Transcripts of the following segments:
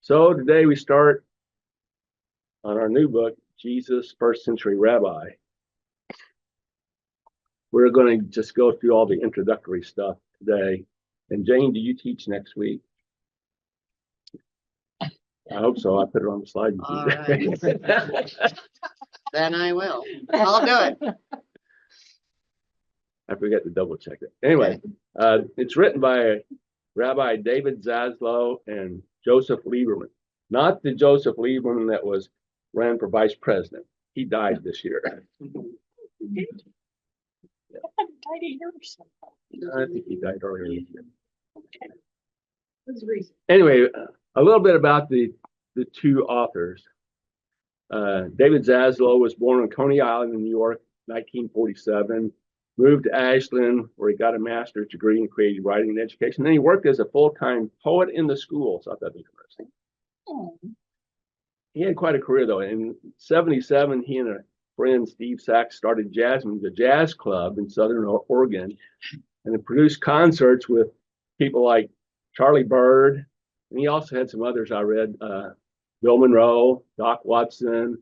So today we start on our new book, Jesus, First Century Rabbi. We're going to just go through all the introductory stuff today. And Jane, do you teach next week? I hope so. I put it on the slide. All right. Then I will. I'll do it. I forget to double check it. Anyway, it's written by Rabbi David Zaslow and Joseph Lieberman. Not the Joseph Lieberman that ran for vice president. He died this year. Died a year or something. I think he died earlier this year. Okay. What's the reason? Anyway, a little bit about the two authors. David Zaslow was born on Coney Island in New York, 1947. Moved to Ashland, where he got a master's degree in creative writing and education. Then he worked as a full-time poet in the schools. I thought that was interesting. Oh. He had quite a career, though. In '77, he and a friend, Steve Sachs, started the Jazz Club in Southern Oregon, and it produced concerts with people like Charlie Bird, and he also had some others I read, Bill Monroe, Doc Watson,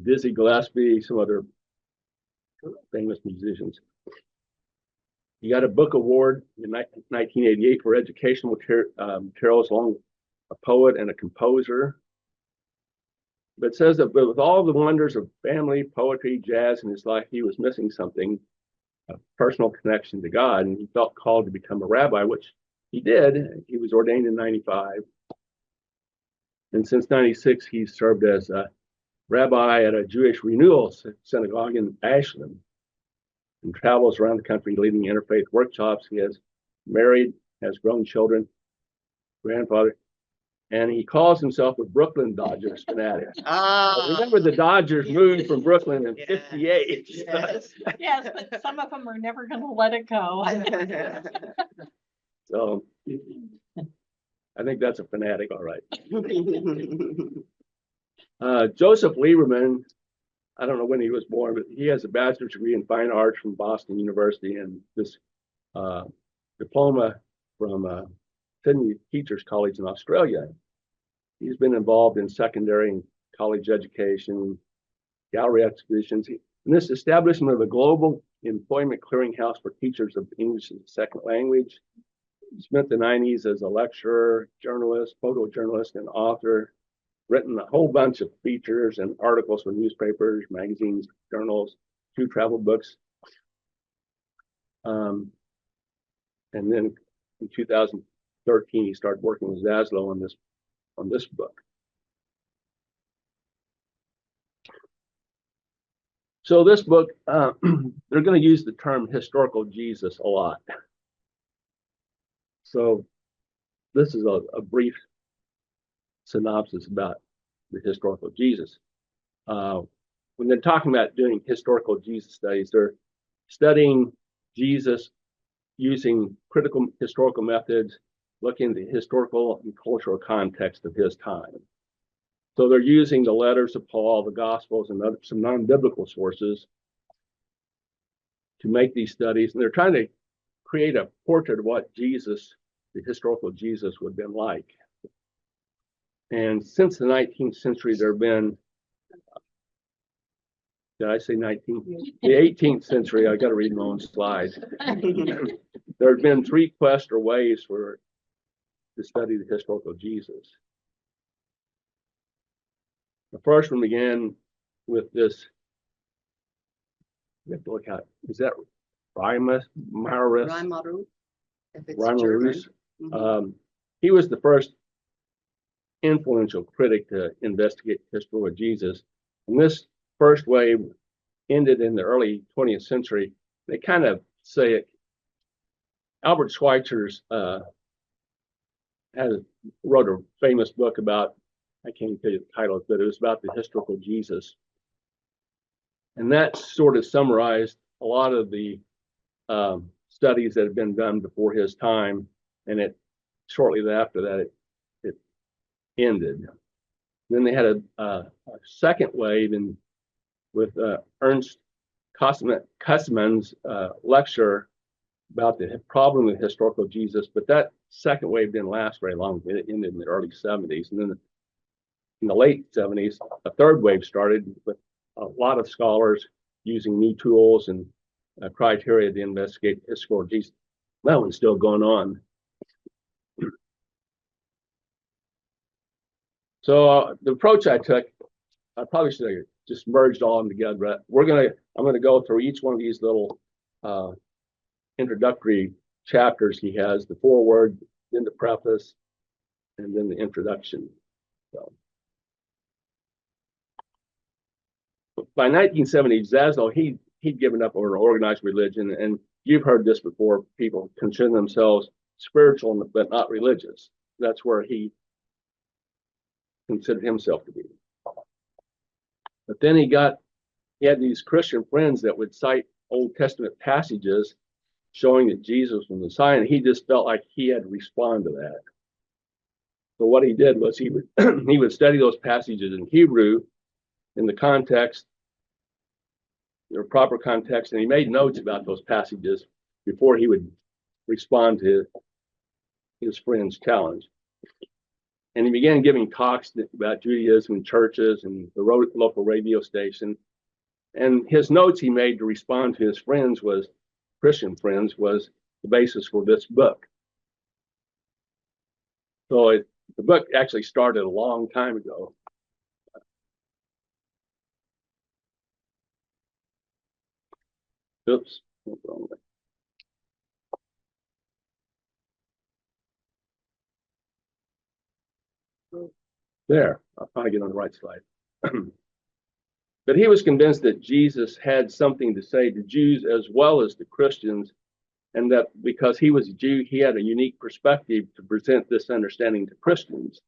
Dizzy Gillespie, some other famous musicians. He got a book award in 1988 for educational materials, along with a poet and a composer. But it says that with all the wonders of family, poetry, jazz in his life, he was missing something, a personal connection to God, and he felt called to become a rabbi, which he did. He was ordained in '95. And since '96, he's served as a rabbi at a Jewish renewal synagogue in Ashland, and travels around the country leading interfaith workshops. He has married, has grown children, grandfather, and he calls himself a Brooklyn Dodgers fanatic. Remember, the Dodgers moved from Brooklyn in '58. Yes. Yes, but some of them are never going to let it go. So I think that's a fanatic, all right. Joseph Lieberman, I don't know when he was born, but he has a bachelor's degree in fine arts from Boston University and this diploma from Sydney Teachers College in Australia. He's been involved in secondary and college education, gallery exhibitions, and this establishment of a global employment clearinghouse for teachers of English as a second language. He spent the '90s as a lecturer, journalist, photojournalist, and author. Written a whole bunch of features and articles for newspapers, magazines, journals, 2 travel books. And then in 2013, he started working with Zaslow on this book. So this book, they're going to use the term historical Jesus a lot. So this is a brief synopsis about the historical Jesus. When they're talking about doing historical Jesus studies, they're studying Jesus using critical historical methods, looking at the historical and cultural context of his time. So they're using the letters of Paul, the Gospels, and some non-biblical sources to make these studies. And they're trying to create a portrait of what Jesus, the historical Jesus, would have been like. And since the 19th century, there have been, did I say 19th? The 18th century, I got to read my own slides. There have been 3 quests or ways to study the historical Jesus. The first one began with this, you have to look at, is that Reimarus? Reimarus, if it's German. He was the first influential critic to investigate the history of Jesus. And this first wave ended in the early 20th century. They kind of say it. Albert Schweitzer's wrote a famous book about, I can't tell you the title, but it was about the historical Jesus. And that sort of summarized a lot of the studies that had been done before his time. And shortly after that, it ended. Then they had a second wave with Ernst Kussmann's lecture about the problem with historical Jesus, but that second wave didn't last very long. It ended in the early '70s. And then in the late 70s, a third wave started with a lot of scholars using new tools and criteria to investigate the historical Jesus. That one's still going on. So the approach I took, I probably should have just merged all of them together. But I'm gonna go through each one of these little introductory chapters he has: the foreword, then the preface, and then the introduction. So by 1970, Zaslow he'd given up on organized religion, and you've heard this before. People consider themselves spiritual but not religious. That's where he considered himself to be. But then he had these Christian friends that would cite Old Testament passages showing that Jesus was the Messiah, and he just felt like he had to respond to that. So what he did was he would study those passages in Hebrew in the context, their proper context, and he made notes about those passages before he would respond to his friend's challenge. And he began giving talks about Judaism in churches and the local radio station. And his notes he made to respond to his Christian friends, was the basis for this book. So the book actually started a long time ago. Oops. There, I'll probably get on the right slide. But he was convinced that Jesus had something to say to Jews as well as to Christians, and that because he was a Jew, he had a unique perspective to present this understanding to Christians.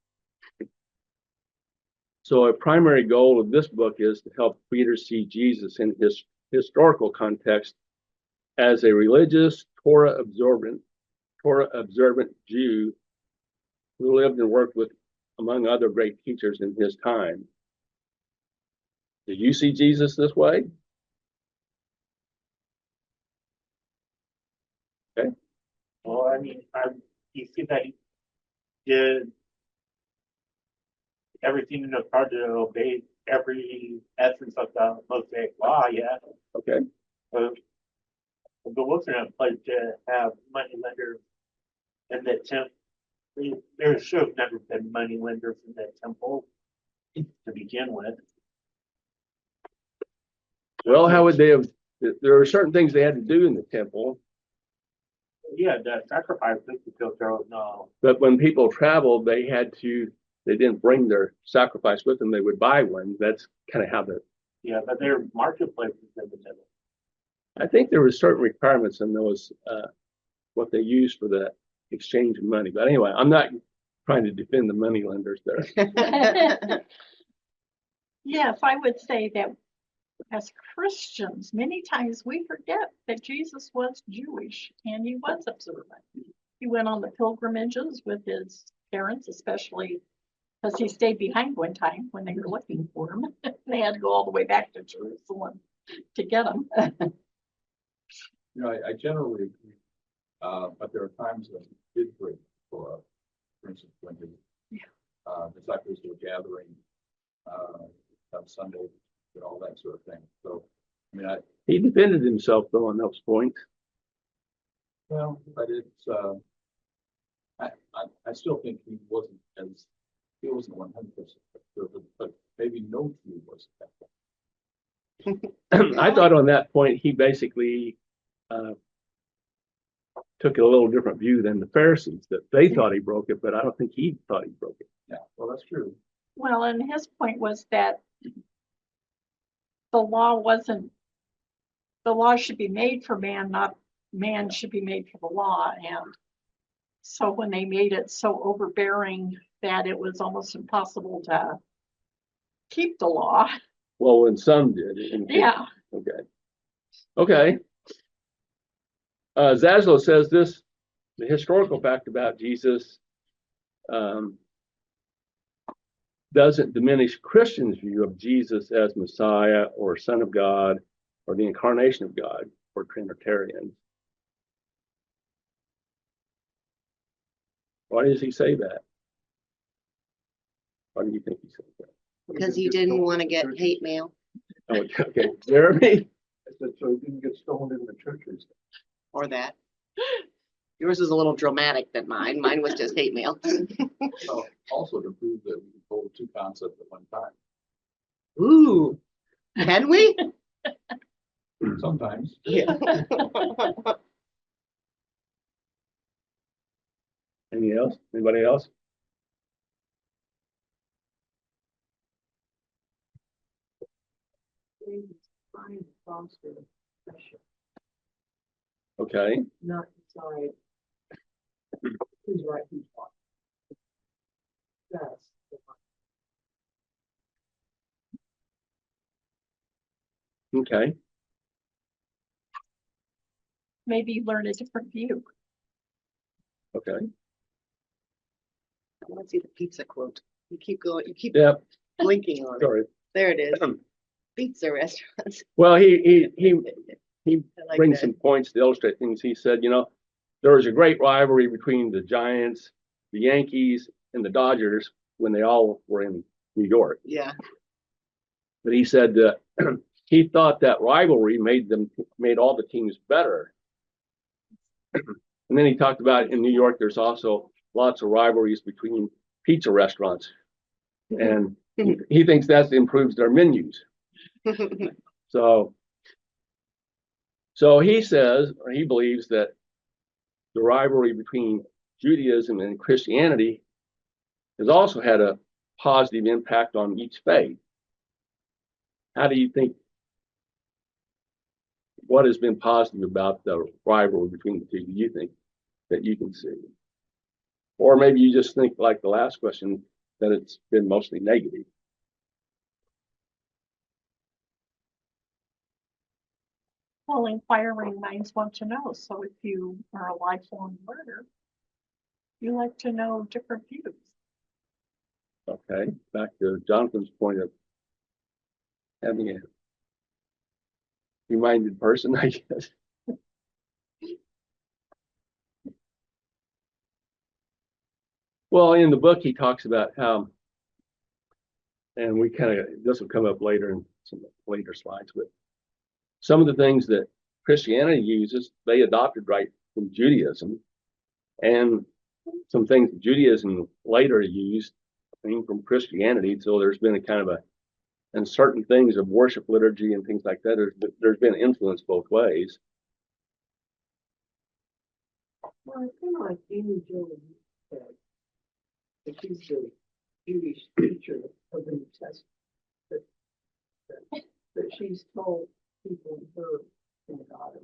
So a primary goal of this book is to help readers see Jesus in his historical context as a religious, Torah observant Jew who lived and worked with, among other great teachers in his time. Do you see Jesus this way? Okay. Well, I mean, you see that he did everything in his power to obey every essence of the Mosaic law, yeah. Okay. But wasn't a place to have money lenders in the temple. There should have never been money lenders in that temple to begin with. Well, how would they have? There are certain things they had to do in the temple. Yeah, the sacrifices to filter no. But when people traveled, they didn't bring their sacrifice with them. They would buy one. That's kind of how Yeah, but there are marketplaces in the temple. I think there were certain requirements in those, what they used for the exchange of money. But anyway, I'm not trying to defend the money lenders there. Yes, I would say that as Christians, many times we forget that Jesus was Jewish and he was observant. He went on the pilgrimages with his parents, especially because he stayed behind one time when they were looking for him. They had to go all the way back to Jerusalem to get him. You know, I generally agree, but there are times when he did break for instance, when the disciples were gathering on Sunday and all that sort of thing. So, I mean, He defended himself though on those points. well, but it's, I still think he wasn't 100% sure, but maybe no Jew was that way. I thought on that point, he basically took a little different view than the Pharisees, that they thought he broke it, but I don't think he thought he broke it. Yeah, well, that's true. Well, and his point was that the law should be made for man, not man should be made for the law. And so when they made it so overbearing that it was almost impossible to keep the law. Well, when some did. Yeah. Okay. Zaslow says the historical fact about Jesus doesn't diminish Christians' view of Jesus as Messiah or Son of God or the incarnation of God for Trinitarians. Why does he say that? Why do you think he said that? Because he didn't want to get hate mail Oh, okay, Jeremy? I said, so he didn't get stoned in the churches. or that. Yours is a little dramatic than mine. Mine was just hate mail. So also to prove that we can hold two concepts at one time. Ooh, can we? Sometimes. Yeah. Any else? Anybody else? Trying to foster pressure, Okay, not decide who's right, who's wrong. That's the okay. Maybe learn a different view. Okay. I want to see the pizza quote. You keep going, you keep Yeah, blinking on it. sorry. There it is. Pizza restaurants. Well, he I like brings that. some points to illustrate things. He said, there was a great rivalry between the Giants, the Yankees, and the Dodgers when they all were in New York. Yeah. But he said that he thought that rivalry made all the teams better. And then he talked about in New York, there's also lots of rivalries between pizza restaurants. And he thinks that improves their menus. So he says, or he believes that the rivalry between Judaism and Christianity has also had a positive impact on each faith. How do you think, what has been positive about the rivalry between the two, do you think, that you can see? Or maybe you just think, like the last question, that it's been mostly negative. Well, inquiring minds want to know. So if you are a lifelong learner, you like to know different views. Okay, back to Jonathan's point of having a reminded person, I guess. Well, in the book, he talks about how, and we kind of, this will come up later in some later slides, but some of the things that Christianity uses, they adopted right from Judaism, and some things that Judaism later used came from Christianity. So there's been a kind of and certain things of worship liturgy and things like that, there's been influence both ways. Well, I feel like Amy Jo said that she's the Jewish teacher of the New Testament. That she's told people in her synagogue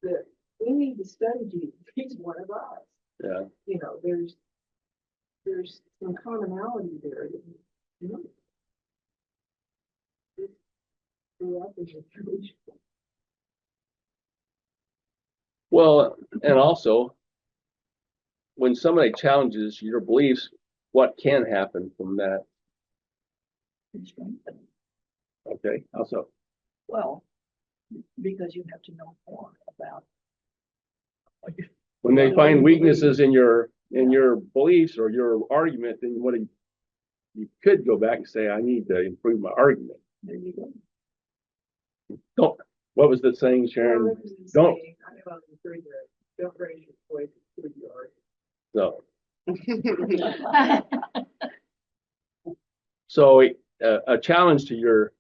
that we need to study Jesus. He's one of us. Yeah. You know, there's some commonality there. That, you know, grew up as a Jewish. Well, and also, when somebody challenges your beliefs, what can happen from that? Okay, also, Well, because you have to know more about. when they find weaknesses in your beliefs or your argument, then you could go back and say, I need to improve my argument. There you go. Don't. What was the saying, Sharon? Well, there's a Don't. saying, I have on the refrigerator, don't raise your voice with your So a challenge to your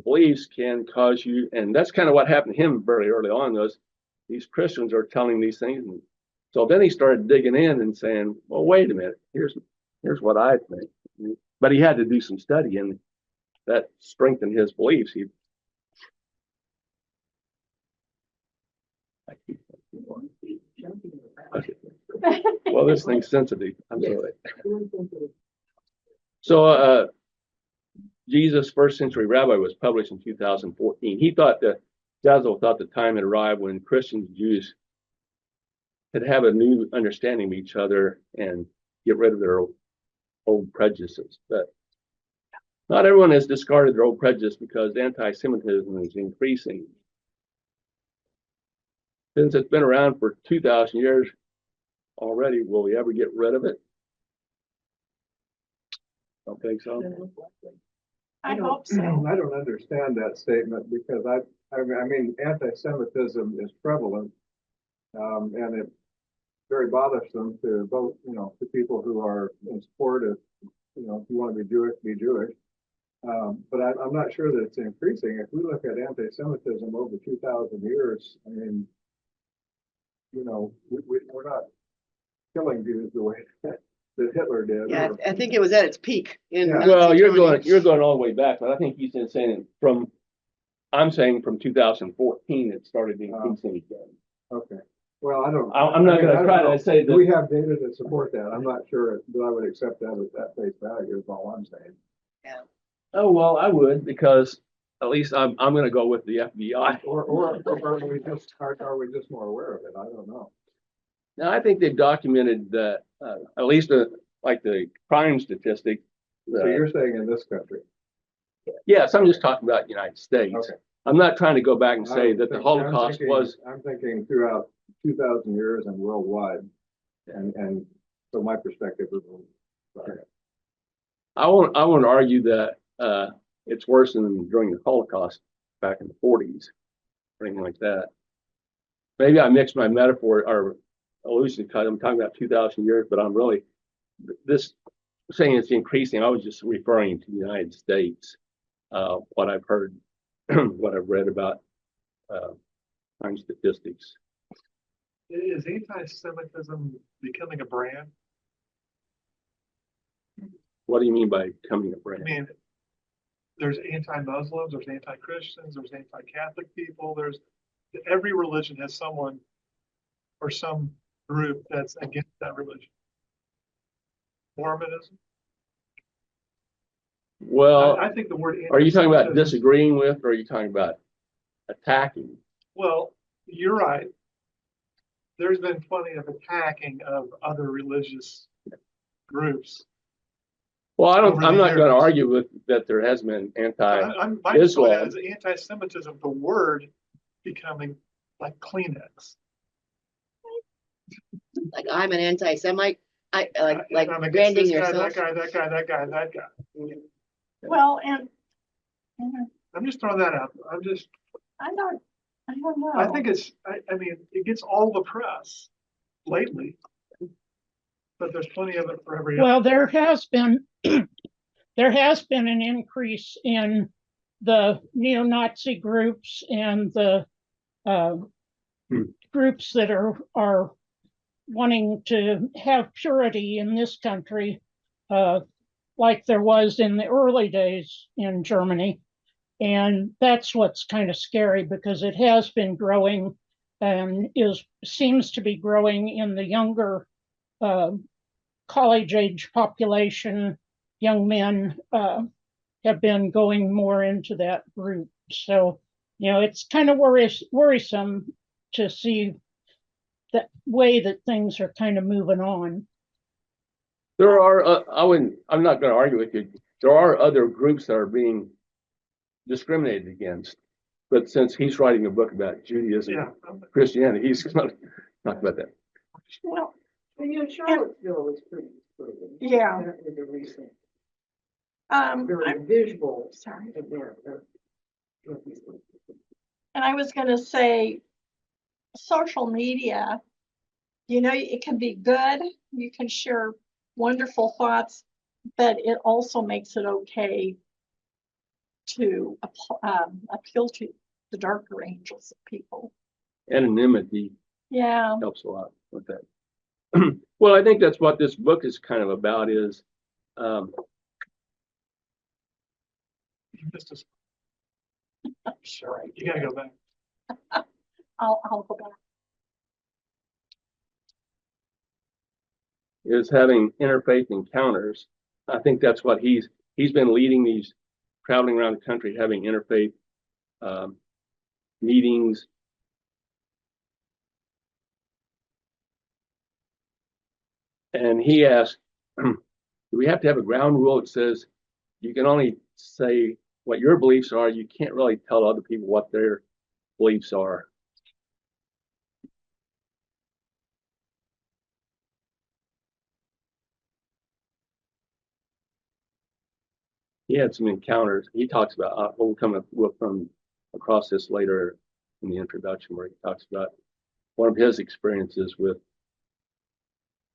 beliefs can cause you, and that's kind of what happened to him very early on. These Christians are telling these things, and so then he started digging in and saying, "Well, wait a minute. Here's what I think." But he had to do some study, and that strengthened his beliefs. jumping Okay. around. Well, this thing's sensitive. I'm Yes. sorry. Really sensitive. So, Jesus' First Century Rabbi was published in 2014. Zaslow thought the time had arrived when Christians and Jews could have a new understanding of each other and get rid of their old prejudices. But not everyone has discarded their old prejudice because anti-Semitism is increasing. Since it's been around for 2,000 years already, will we ever get rid of it? Don't think so? I don't- hope so. I don't understand that statement because I mean, anti-Semitism is prevalent. And it's very bothersome to both, to people who are in support of, if you want to be Jewish. But I'm not sure that it's increasing. If we look at anti-Semitism over 2,000 years, I mean, we're not killing Jews the way that Hitler did. Yeah, or- I think it was at its peak in. Yeah. Well, Nazi you're Germany. going all the way back, but I think he's saying I'm saying from 2014, it started increasing again. Okay. Well, I don't. I'm not I mean, gonna I don't try know. to say Do we that, have data to support that? I'm not sure that I would accept that at that face value is all I'm saying. oh, well, I would, because at least I'm gonna go with the FBI. Or are we just more aware of it? I don't know. Now, I think they've documented that, at least like the crime statistic. So you're saying in this country? Yes, I'm just talking about the United States. Okay. I'm not trying to go back and say I'm that the thinking- Holocaust was, I'm thinking throughout 2,000 years and worldwide. And so my perspective is, sorry. I won't argue that, it's worse than during the Holocaust back in the 40s, or anything like that. Maybe I mixed my metaphor or allusion because I'm talking about 2,000 years, but I'm really, this saying it's increasing, I was just referring to the United States, what I've heard, what I've read about, crime statistics. Is anti-Semitism becoming a brand? What do you mean by becoming a I brand? mean, there's anti-Muslims, there's anti-Christians, there's anti-Catholic people, every religion has someone or some group that's against that religion. Mormonism. Well, I think the word. are you talking about anti-Semitism- disagreeing with, or are you talking about attacking? Well, you're right. There's been plenty of attacking of other religious groups. Well, Over I'm the not gonna years. argue with that there has been My point Islam. is anti-Semitism, the word becoming like Kleenex. Like I'm an anti-Semite. I And like I'm against branding this guy, yourself. that guy. Well, and I'm just throwing that out. I don't know. I think I mean, it gets all the press lately. But there's plenty of it for every. Well, there has been an increase in the neo-Nazi groups and the groups that are wanting to have purity in this country, like there was in the early days in Germany. And that's what's kind of scary because it has been growing and seems to be growing in the younger college age population. Young men have been going more into that group. So, it's kind of worrisome to see the way that things are kind of moving on. There are, I'm not gonna argue with you. There are other groups that are being discriminated against. But since he's writing a book about Judaism, Yeah. Christianity, he's gonna talk about that. Well, Charlottesville was pretty exploding. Yeah. That was a recent, I'm very visual sorry. event. And I was gonna say, social media, it can be good. You can share wonderful thoughts, but it also makes it okay to appeal to the darker angels of people. Anonymity Yeah. helps a lot with that. Well, I think that's what this book is kind of about is, You missed us. Sure. You gotta go back. I'll go back. is having interfaith encounters. I think that's what he's been leading these, traveling around the country, having interfaith meetings. And he asked, do we have to have a ground rule that says you can only say what your beliefs are? You can't really tell other people what their beliefs are. he had some encounters. He talks about, we'll come up from across this later in the introduction, where he talks about one of his experiences with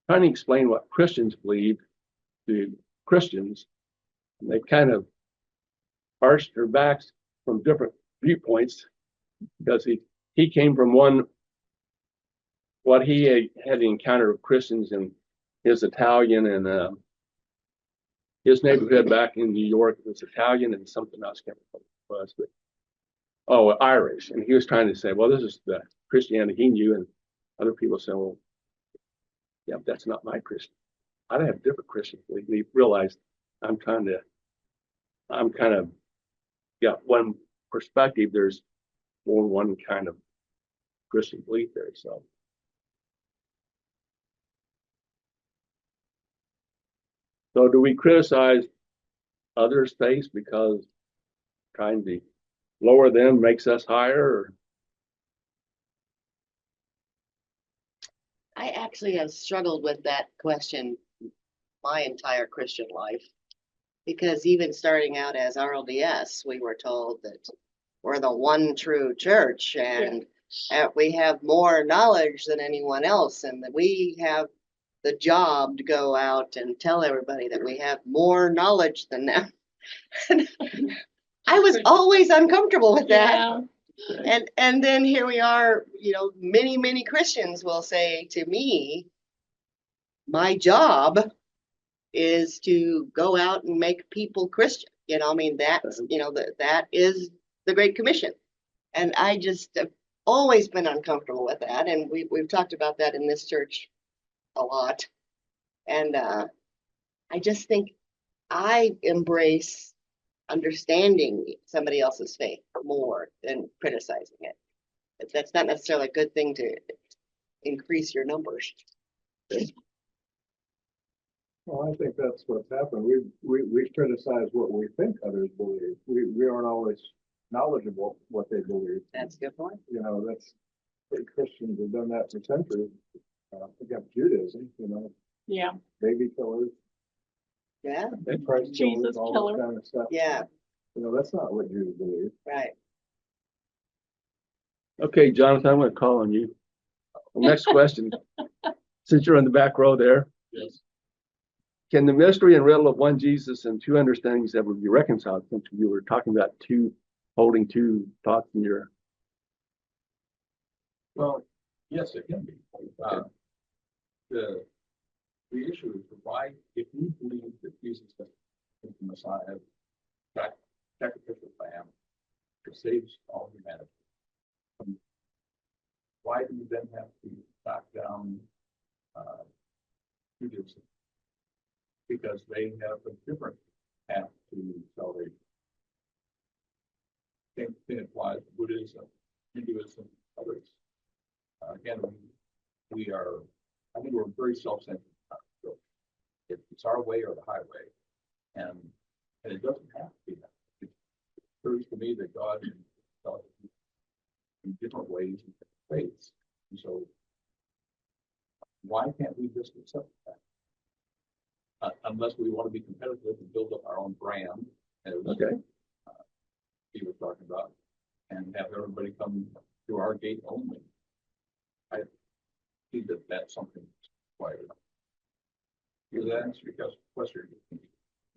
trying to explain what Christians believe to Christians. And they've kind of arched their backs from different viewpoints, because he came from what he had encountered with Christians in his Italian and his neighborhood back in New York was Italian and something else, can't remember what it was, but Irish. And he was trying to say, well, this is the Christianity he knew, and other people say, well, yeah, but that's not my Christian. I have different Christian belief. And he realized I'm kind of got one perspective. There's more than one kind of Christian belief there. So do we criticize others' faith because trying to lower them makes us higher? Or? I actually have struggled with that question my entire Christian life, because even starting out as RLDS, we were told that we're the one true church, and we have more knowledge than anyone else, and that we have the job to go out and tell everybody that we have more knowledge than them. I was always uncomfortable with that. Yeah. And then here we are, many Christians will say to me, my job is to go out and make people Christian. That's, that is the Great Commission. And I just have always been uncomfortable with that. And we've talked about that in this church a lot. And I just think I embrace understanding somebody else's faith more than criticizing it. That's not necessarily a good thing to increase your numbers. Well, I think that's what's happened. We criticize what we think others believe. We aren't always knowledgeable what they believe. That's a good point. That's Christians have done that for centuries against Judaism. Yeah. Baby killers, Yeah, Christ Jesus killers, all killer. that kind of stuff. yeah, That's not what Jews believe. right. Okay, Jonathan, I'm going to call on you. Next question. Since you're in the back row there, Yes. can the mystery and riddle of one Jesus and two understandings ever be reconciled? Since you were talking about holding two thoughts in your. Well, yes, it can be. The issue is why, if we believe that Jesus is the Messiah, that sacrificial lamb that saves all humanity, why do we then have to knock down Judaism? Because they have a different path to salvation. Same thing applies to Buddhism, Hinduism, others. Again, we are, I think we're very self-centered. It's our way or the highway, and it doesn't have to be that. It proves to me that God tells us in different ways and different faiths. And so, why can't we just accept that? Unless we want to be competitive and build up our own brand, as he was talking about, and have everybody come to our gate only. I think that that's something required. Does that answer your question?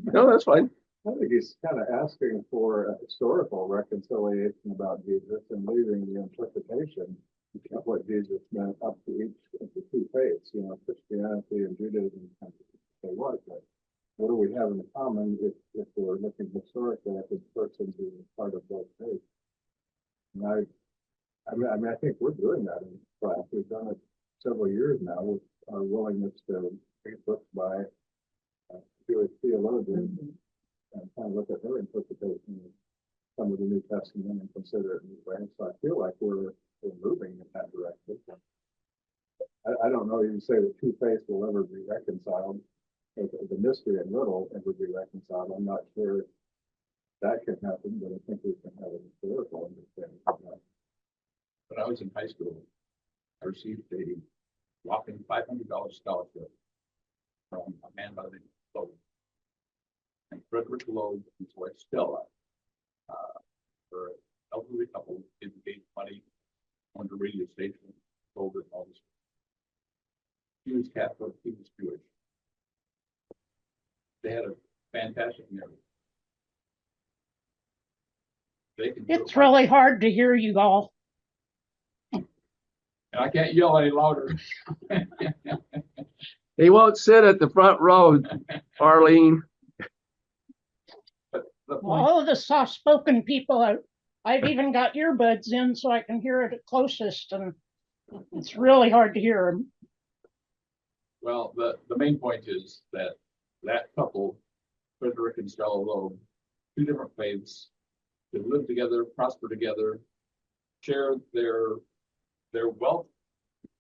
No, that's fine. I think he's kind of asking for a historical reconciliation about Jesus and leaving the interpretation of what Jesus meant up to each of the two faiths, Christianity and Judaism. They was, but what do we have in common if we're looking historically at this person who is part of both faiths? And I think we're doing that in class. We've done it several years now with our willingness to read books by Jewish theologians and kind of look at their interpretation of some of the New Testament and consider it in new ways. So I feel like we're moving in that direction. I don't know, you say the two faiths will ever be reconciled, the mystery and riddle ever be reconciled. I'm not sure that can happen, but I think we can have a historical understanding of that. When I was in high school, I received a whopping $500 scholarship from a man by the name of Chloe. And Frederick Loeb and his wife Stella, for an elderly couple, gave money on the radio station, sold it, all this. He was Catholic, he was Jewish. They had a fantastic marriage. They can do It's it. really hard to hear you all. And I can't yell any louder. He won't sit at the front row, Arlene. But the point, All of the soft-spoken people, I've even got earbuds in so I can hear it at closest, and it's really hard to hear them. well, the main point is that couple, Frederick and Stella Loeb, two different faiths, they live together, prosper together, share their wealth,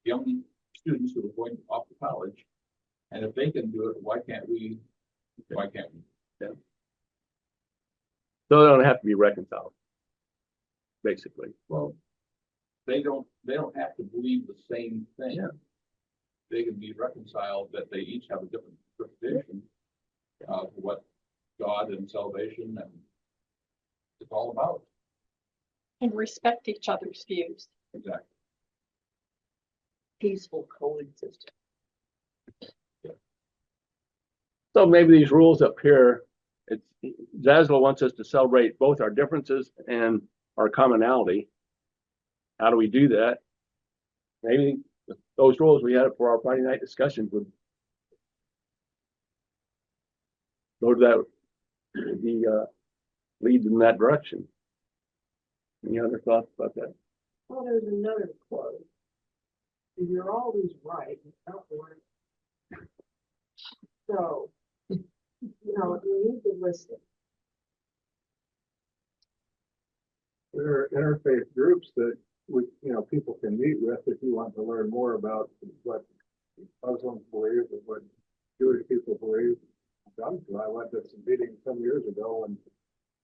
young students who are going off to college. And if they can do it, why can't we? Why can't we? So they don't have to be reconciled, basically. Well, they don't have to believe the same thing. Yeah. They can be reconciled that they each have a different interpretation of what God and salvation and it's all about. And respect each other's views. Exactly. Peaceful coexistence. So maybe these rules up here, Zaslow wants us to celebrate both our differences and our commonality. How do we do that? Maybe those rules we had for our Friday night discussions would go to that, lead in that direction. Any other thoughts about that? Well, there's another quote. You're always right, not right. So, you need to listen. There are interfaith groups that people can meet with if you want to learn more about what Muslims believe and what Jewish people believe. I went to some meetings some years ago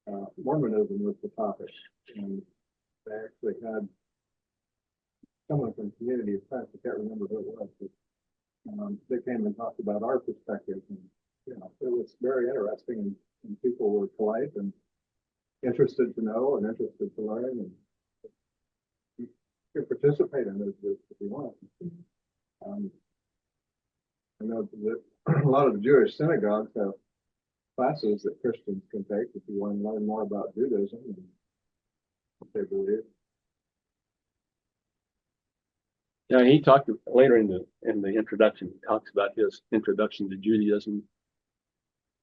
when Mormonism was the topic, and they actually had someone from Community of Friends, I can't remember who it was, but they came and talked about our perspective, and it was very interesting, and people were polite and interested to know and interested to learn, and you can participate in those groups if you want. I know that a lot of the Jewish synagogues have classes that Christians can take if you want to learn more about Judaism and what they believe. Yeah, he talked later in the introduction. He talks about his introduction to Judaism,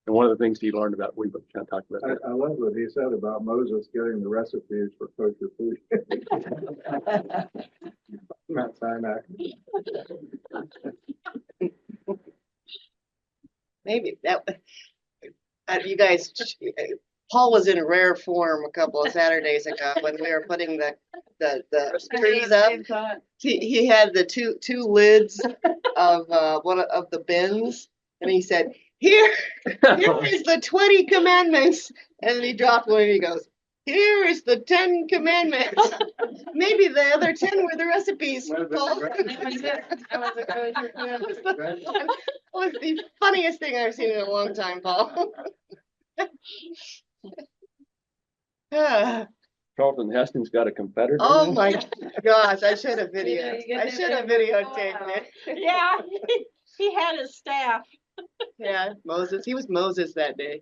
and one of the things he learned about. We kind of talked about that. I love what he said about Moses getting the recipes for kosher food. Mount Sinai. Maybe that, you guys, Paul was in rare form a couple of Saturdays ago when we were putting the trees up. He had the two lids of one of the bins, and he said, here is the 20 commandments. And then he dropped one and he goes, here is the 10 commandments. Maybe the other 10 were the recipes. Paul. That was the funniest thing I've seen in a long time, Paul. Charlton Heston's got a competitor. Oh my gosh, I should have videotaped it. Yeah, he had his staff. Yeah, Moses. He was Moses that day.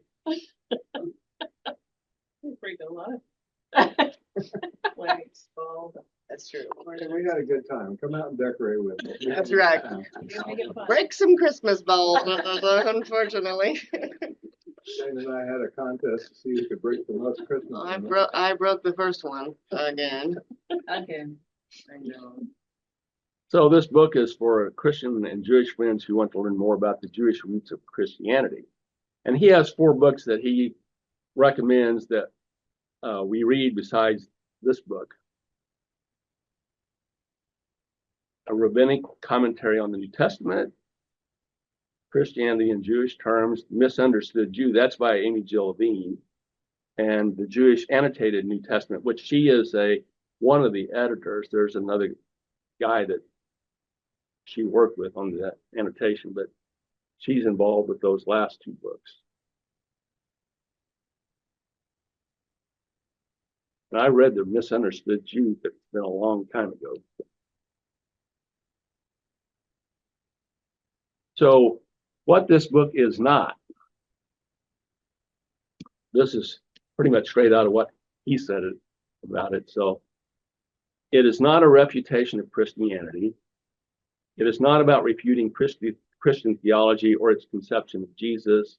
That's true. We had a good time. Come out and decorate with us. That's right. Break some Christmas balls, unfortunately. Shane and I had a contest to see who could break the most Christmas. I broke the first one again. I know. So this book is for Christian and Jewish friends who want to learn more about the Jewish roots of Christianity. And he has 4 books that he recommends that we read besides this book. A rabbinic commentary on the New Testament, Christianity in Jewish terms, Misunderstood Jew, that's by Amy Jill Levine, and the Jewish Annotated New Testament, which she is one of the editors. There's another guy that she worked with on that annotation, but she's involved with those last 2 books. And I read The Misunderstood Jew, but it's been a long time ago. So what this book is not, this is pretty much straight out of what he said about it. So it is not a refutation of Christianity. It is not about refuting Christian theology or its conception of Jesus.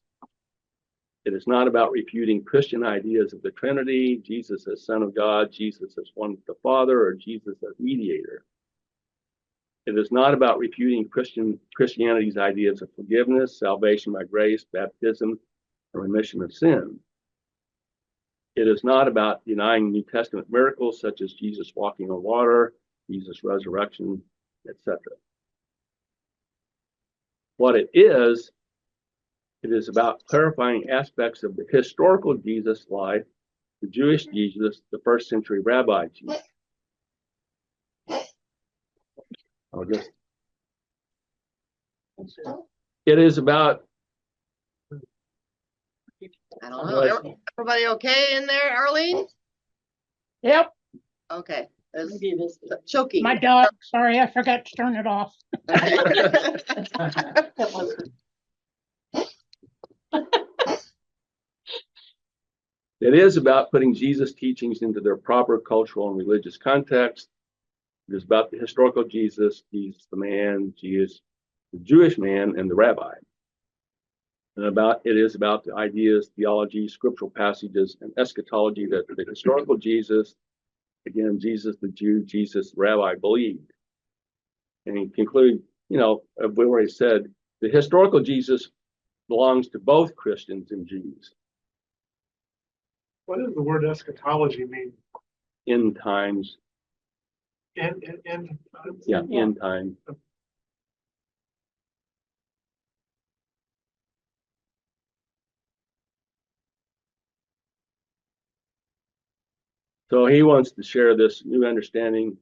It is not about refuting Christian ideas of the Trinity, Jesus as Son of God, Jesus as one with the Father, or Jesus as mediator. It is not about refuting Christianity's ideas of forgiveness, salvation by grace, baptism, and remission of sin. It is not about denying New Testament miracles such as Jesus walking on water, Jesus' resurrection, etc. What it is about clarifying aspects of the historical Jesus life, the Jewish Jesus, the first century Rabbi Jesus. It is about. I don't know. Everybody okay in there, Arlene? Yep, Okay. It's Maybe it is. choking. my dog, sorry, I forgot to turn it off. That was- It is about putting Jesus' teachings into their proper cultural and religious context. It is about the historical Jesus, Jesus the man, Jesus the Jewish man, and the rabbi. And it is about the ideas, theology, scriptural passages, and eschatology that the historical Jesus, again, Jesus the Jew, Jesus the rabbi, believed. And he concluded, we already said, the historical Jesus belongs to both Christians and Jews. What does the word eschatology mean? End times, In, yeah, Yeah. end time. So he wants to share this new understanding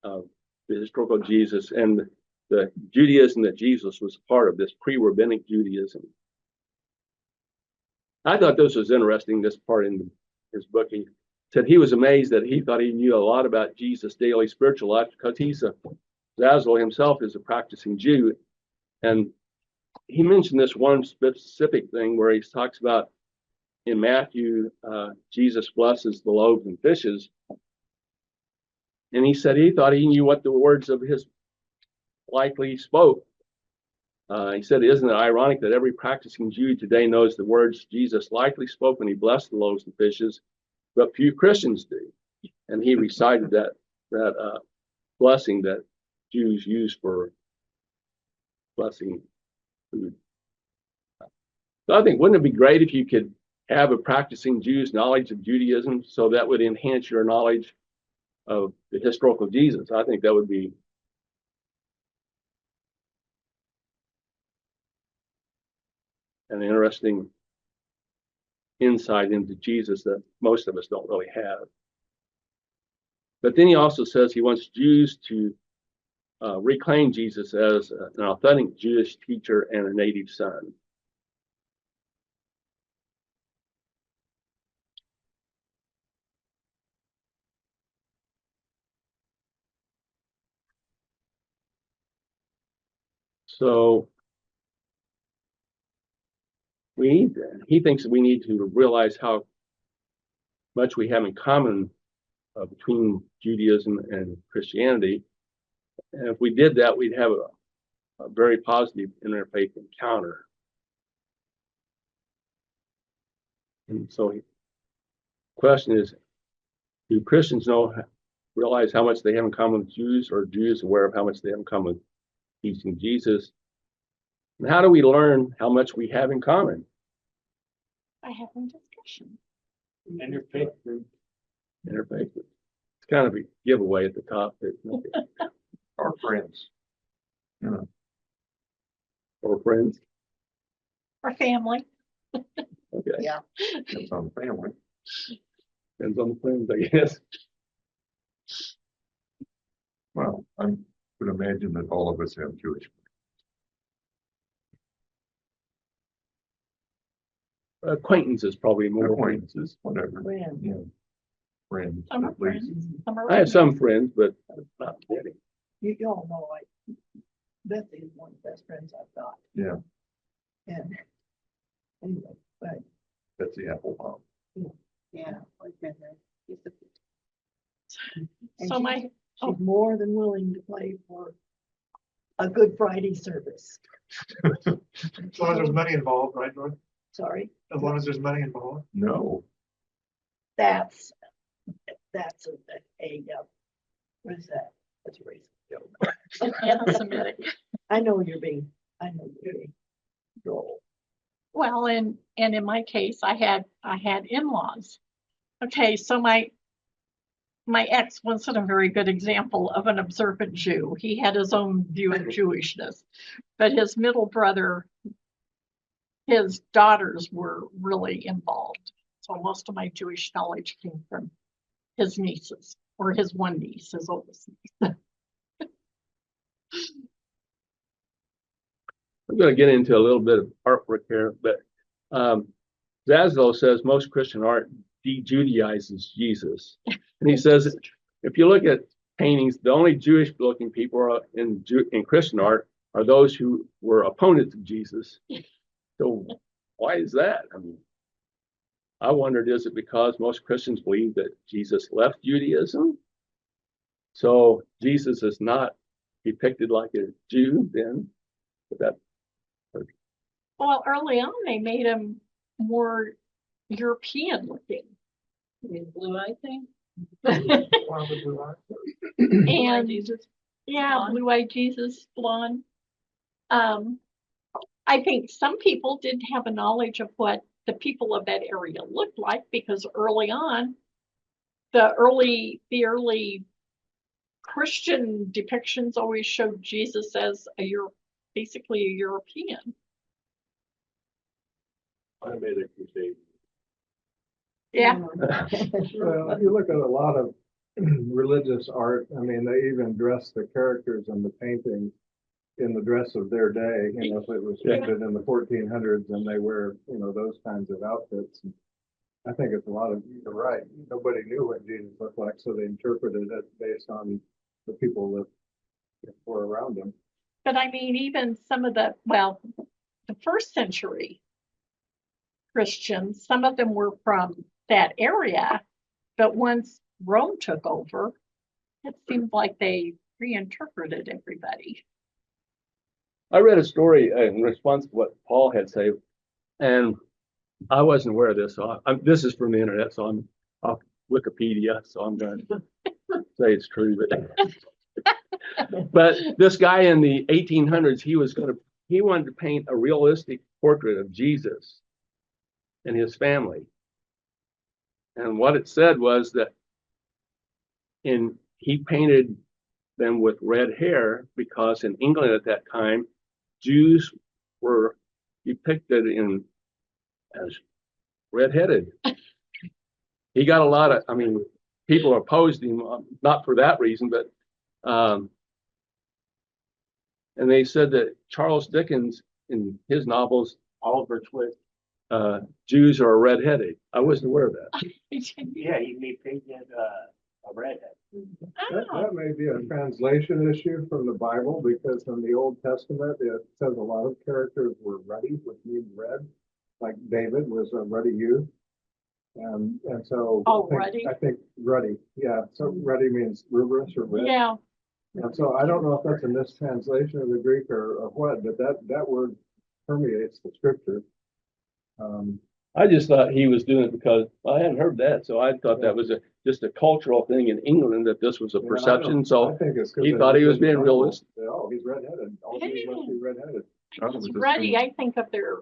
of the historical Jesus and the Judaism that Jesus was part of, this pre-rabbinic Judaism. I thought this was interesting, this part in his book. He said he was amazed that he thought he knew a lot about Jesus' daily spiritual life because Zaslow himself is a practicing Jew. And he mentioned this one specific thing where he talks about in Matthew, Jesus blesses the loaves and fishes. And he said he thought he knew what the words of his likely spoke. He said, isn't it ironic that every practicing Jew today knows the words Jesus likely spoke when he blessed the loaves and fishes, but few Christians do. And he recited that blessing that Jews use for blessing food. So I think, wouldn't it be great if you could have a practicing Jew's knowledge of Judaism so that would enhance your knowledge of the historical Jesus? I think that would be an interesting insight into Jesus that most of us don't really have. But then he also says he wants Jews to reclaim Jesus as an authentic Jewish teacher and a native son. So he thinks that we need to realize how much we have in common between Judaism and Christianity. And if we did that, we'd have a very positive interfaith encounter. And so the question is, do Christians realize how much they have in common with Jews, or Jews aware of how much they have in common with teaching Jesus? And how do we learn how much we have in common? By having discussion. Interfaith group. Interfaith. It's kind of a giveaway at the top. Our friends. Or friends. Our family. Okay. Yeah. Depends on the family. Depends on the friends, I guess. Well, I would imagine that all of us have Jewish. Acquaintances probably more. Acquaintances, whatever. Friends. Yeah. friends, Some are at least. friends, some are. I have some friends, but not many. You all know, Betsy is one of the best friends I've got. Yeah. And anyway, but That's the apple bomb. Yeah. I've been there. He's the- and So my, she's more than willing to play for a Good Friday service. As long as there's money involved, right, North? Sorry, As long as there's money involved. No, that's what is that? That's a race. anti-Semitic. I know you're being droll. Well, and in my case, I had in-laws. Okay, so my ex wasn't a very good example of an observant Jew. He had his own view of Jewishness, but his middle brother, his daughters were really involved. So most of my Jewish knowledge came from his nieces, or his one niece, his oldest niece. I'm going to get into a little bit of artwork here, but Zaslow says most Christian art de-Judaizes Jesus. And he says, if you look at paintings, the only Jewish looking people are in Christian art are those who were opponents of Jesus. So why is that? I mean, I wondered, is it because most Christians believe that Jesus left Judaism? So Jesus is not depicted like a Jew then? But that, Well, early on, they made him more European looking. Blue-eyed thing? One of the blue eyes. And Jesus. yeah, Blonde. blue-eyed Jesus, blonde. I think some people didn't have a knowledge of what the people of that area looked like, because early on, the early Christian depictions always showed Jesus as basically a European. I made a crusade. Yeah. Well, if you look at a lot of religious art, I mean, they even dress the characters in the painting in the dress of their day. You know, if it was painted in the 1400s and they wear, those kinds of outfits. And I think it's a lot of, you're right. Nobody knew what Jesus looked like, so they interpreted it based on the people that were around them. But I mean, even some of the first century Christians, some of them were from that area, but once Rome took over, it seemed like they reinterpreted everybody. I read a story in response to what Paul had said, and I wasn't aware of this. So this is from the internet, so I'm off Wikipedia, so I'm going to say it's true. But this guy in the 1800s, he wanted to paint a realistic portrait of Jesus and his family. And what it said was that he painted them with red hair because in England at that time, Jews were depicted as redheaded. He got a lot of, people opposed him, not for that reason, but and they said that Charles Dickens in his novels, Oliver Twist, Jews are redheaded. I wasn't aware of that. Yeah, he painted a redhead. That may be a translation issue from the Bible, because in the Old Testament, it says a lot of characters were ruddy, which means red. Like David was a ruddy youth. And so Ruddy? I think ruddy, yeah. So ruddy means rubus or red. Yeah. And so I don't know if that's a mistranslation of the Greek or what, but that word permeates the scripture. I just thought he was doing it because I hadn't heard that, so I thought that was just a cultural thing in England, that this was a perception. I So think it's he thought he was being realistic. Oh, he's redheaded. All Jews must be redheaded. It's ruddy, I think of their.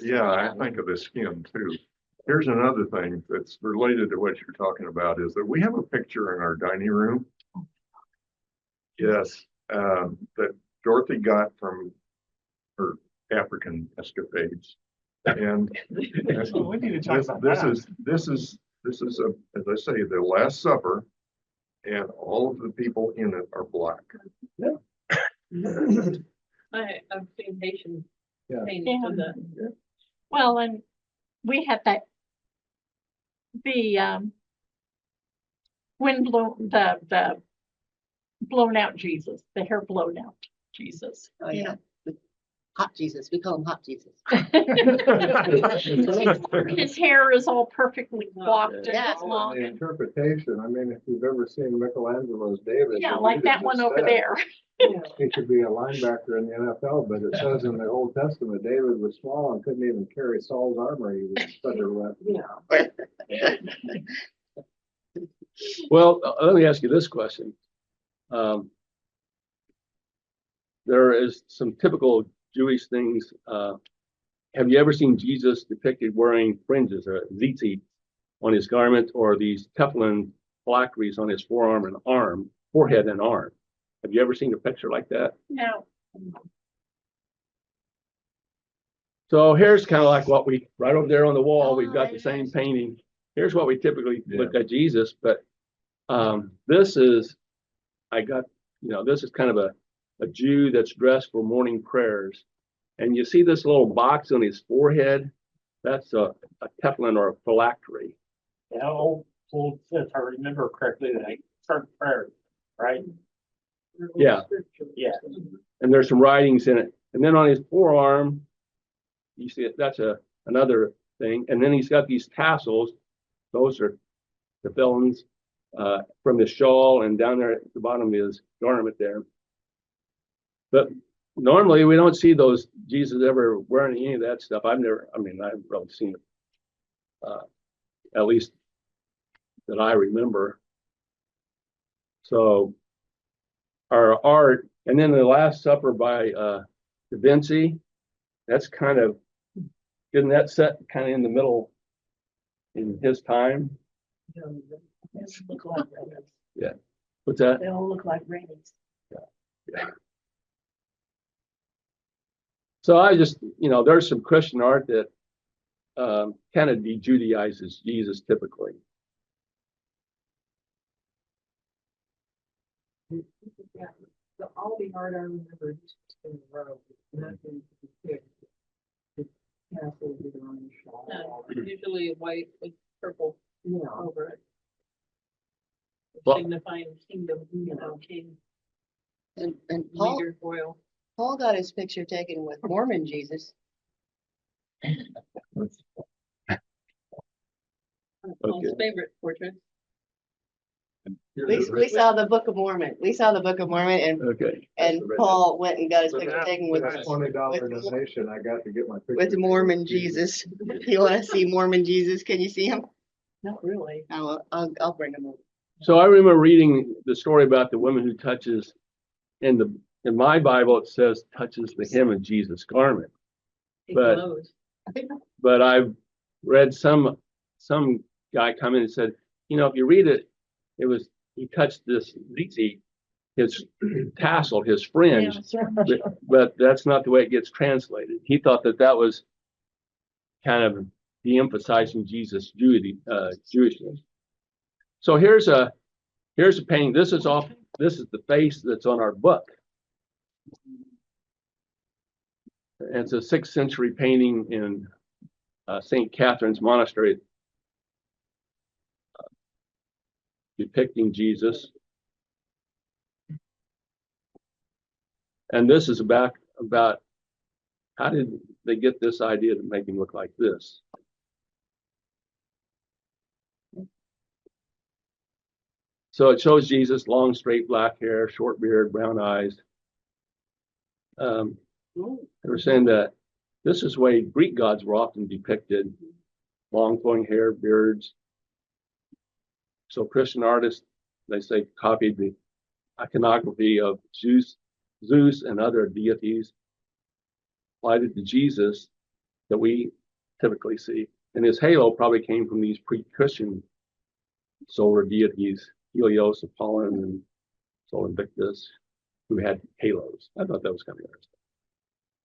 Yeah, I think of the skin too. Here's another thing that's related to what you're talking about, is that we have a picture in our dining room. Yes, that Dorothy got from her African escapades. And Oh, we need to talk about this that. is as I say, the Last Supper, and all of the people in it are black. I've seen Haitian Yeah. paintings of that. Well, and we had the Wind blown, the blown out Jesus, the hair blown out Jesus. Oh, yeah. Hot Jesus. We call him Hot Jesus. His hair is all perfectly coiffed Yeah. and long. The interpretation, I mean, if you've ever seen Michelangelo's David. Yeah, the like reader that one just over said there. He could be a linebacker in the NFL, but it says in the Old Testament, David was small and couldn't even carry Saul's armor. He was such a wet. Yeah. Well, let me ask you this question. There is some typical Jewish things. Have you ever seen Jesus depicted wearing fringes or tzitzit on his garment, or these teflon phylacteries on his forehead and arm? Have you ever seen a picture like that? No. So here's kind of like what we, right over there on the wall, we've Oh, got there the it same is. painting. Here's what we typically Yeah. look at Jesus, but this is, this is kind of a Jew that's dressed for morning prayers. And you see this little box on his forehead, that's a teflon or a phylactery. Yeah, old, if I remember correctly, like certain prayer, right? Yeah. Yeah. And there's some writings in it. And then on his forearm, you see it, that's another thing. And then he's got these tassels. Those are the felons from the shawl, and down there at the bottom of his garment there. But normally we don't see those Jesus ever wearing any of that stuff. I've really seen it, at least that I remember. So our art, and then the Last Supper by Da Vinci, that's kind of, isn't that set kind of in the middle in his time? They look like rabbits. What's that? They all look like rabbits. So I just, there's some Christian art that kind of de-Judaizes Jesus typically. All the art I remember is just in the row, nothing to depict the castle with their own shawl. Usually white with purple Yeah. over it. Well- Signifying kingdom, king, And leader, royal. Paul got his picture taken with Mormon Jesus. Paul's favorite portrait. We saw the Book of Mormon. We saw the Book of Mormon, Okay. and Paul went and got his For picture that- taken for with that $20 donation, I got to get my picture. with Mormon Jesus. You want to see Mormon Jesus? Can you see him? Not really. I'll bring him over. So I remember reading the story about the woman who touches, in my Bible it says touches the hem of Jesus' garment. It But- glows. But I've read some guy come in and said, if you read it, he touched this tzitzit, his tassel, his fringe, but that's not the way it gets translated. He thought that was kind of de-emphasizing Jesus' Jewishness. So here's a painting. This is the face that's on our book. And it's a 6th century painting in St. Catherine's Monastery, depicting Jesus. And this is about how did they get this idea to make him look like this? So it shows Jesus, long, straight, black hair, short beard, brown eyes. They were saying that this is the way Greek gods were often depicted, long flowing hair, beards. So Christian artists, they say, copied the iconography of Zeus and other deities, applied it to Jesus that we typically see. And his halo probably came from these pre-Christian solar deities, Helios, Apollon, and Sol Invictus, who had halos. I thought that was kind of interesting.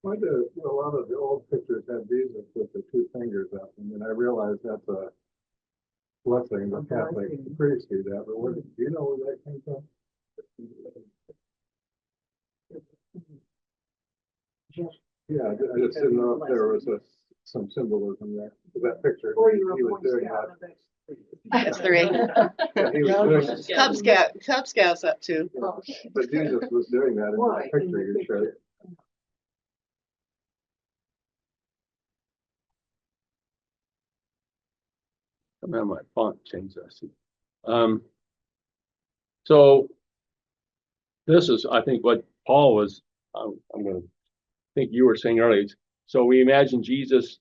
Why do a lot of the old pictures have Jesus with the two fingers up? I mean, I realize that's a blessing, the Catholic priests do that, but do you know where that came from? Yeah, I just didn't know if there was some symbolism there. That picture, Or you were he was pointing doing out that. of that. That's 3. Yeah, he was doing it, Cub Scouts up too. but Jesus was doing that in the Right, in picture the you picture. showed. Somehow my font changed, I see. So this is, I think, what Paul was, I'm gonna think you were saying earlier. So we imagine Jesus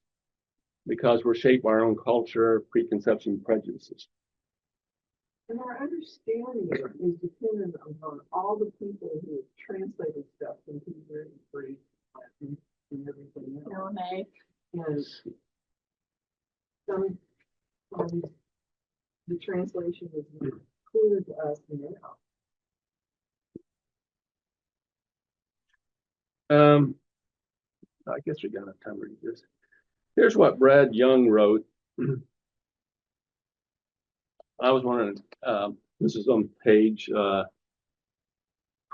because we're shaped by our own culture, preconception, prejudices. And our understanding is dependent on all the people who have translated stuff into Hebrew and Greek, Latin, and everything else. Aramaic. And sometimes the translation is not clear to us now. I guess we got enough time to read this. Here's what Brad Young wrote. I was wondering, this is on page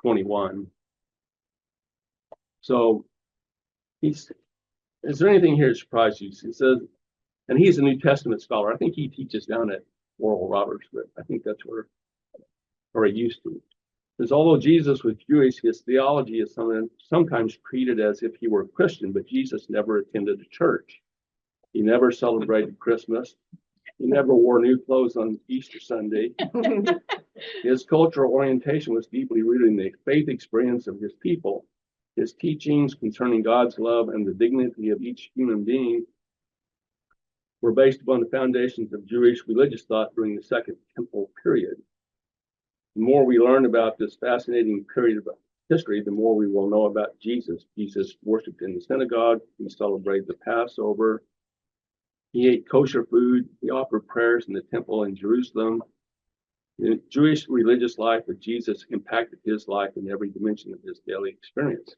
21. So is there anything here that surprised you? He says, and he's a New Testament scholar. I think he teaches down at Oral Roberts, but I think that's where he used to. Because although Jesus was Jewish, his theology is sometimes treated as if he were a Christian, but Jesus never attended a church. He never celebrated Christmas. He never wore new clothes on Easter Sunday. His cultural orientation was deeply rooted in the faith experience of his people. His teachings concerning God's love and the dignity of each human being were based upon the foundations of Jewish religious thought during the Second Temple period. The more we learn about this fascinating period of history, the more we will know about Jesus. Jesus worshiped in the synagogue. He celebrated the Passover. He ate kosher food. He offered prayers in the temple in Jerusalem. The Jewish religious life of Jesus impacted his life in every dimension of his daily experience.